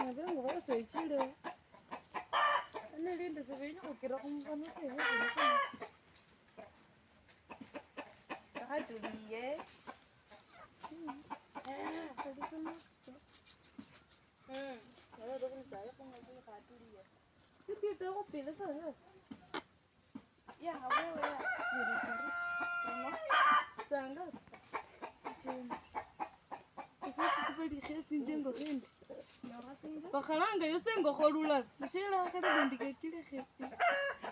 Nabengo basechile. Anelinde sebenya ukira kumvana sehe. Hatuliye. Kadisema. Wala ndo kunisaya kwa ngabule hatuliye. Sipite kupile sahe. Ya wewe ya. Sanga. Chini. Sisi sipeli khesi njengo khindi. Bakhalanga yosengo kholula. Mshela khali ndike kile kheti.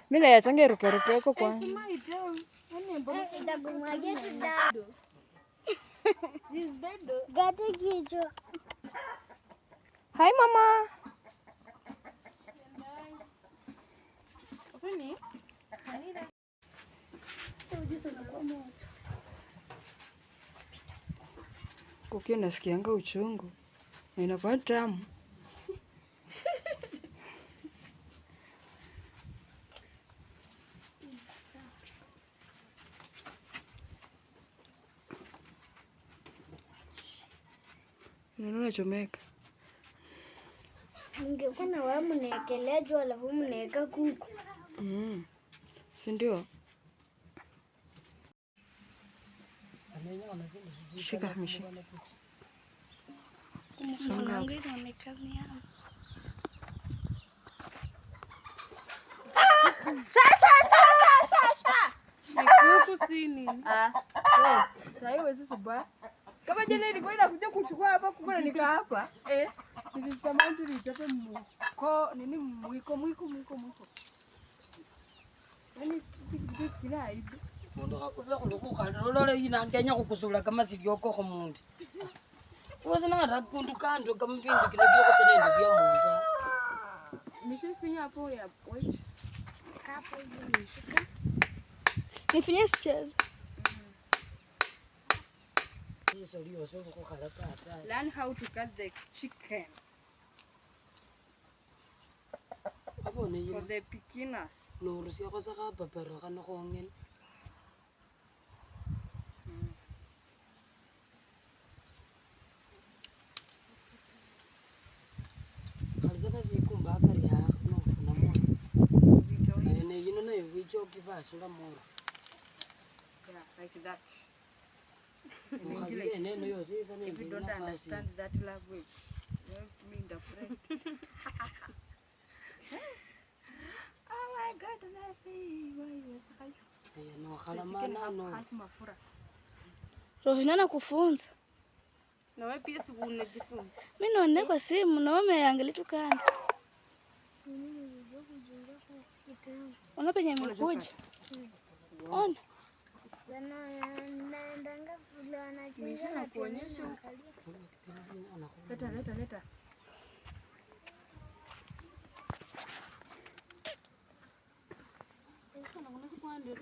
Mimi na yatange rupe kwa kwa. Sima itao. Anembo. Ndagumwaje kidado. This dado. Gata kicho. Hi mama. Ofini? Kanira. Kuki nasikianga uchungu. Na inakuwa tamu. Nini chomeka? Mngekuwa na wewe mnaekelea juu alafu mnaeka kuku. Si ndio? Shika mishi. Songa. Kuku sini. Sasa hiyo wewe suba. Kama jana ilikuwa inakuja kuchukua hapa kumbe nika hapa. Nilitamani nilichape mwiko nini mwiko. Yaani kila aibu. Ndo kukhanda lolo ina ngenya kukusula kama silioko khomundi. Wose na rakundu kando kama mpindi kile kile kwa tena ndio munda. Nishifinya hapo ya wait. Hapo hivi nishika. Nifanye sicheze. Hizo lio sio kukhala tata. Learn how to cut the chicken Abone for yini. the beginners. No rusia kwa saka papera kana khongen. Khalizana sikumba kali ya no na mo. Ne yino na yicho kibasula mo. Yeah, like that. English. Ne no yo sisa ne If you don't understand that language, you have to interpret. Oh my God, let's see why you say. No khalamana no. Mafura. Rovina na kufunza. Na wewe pia si unajifunza. Mimi naona kwa simu na wewe umeangalia tu kando. Ona penye imekuja. Ona. Sana naendanga fulana Nisha na kuonyesha. Leta. Kuna kwa ndio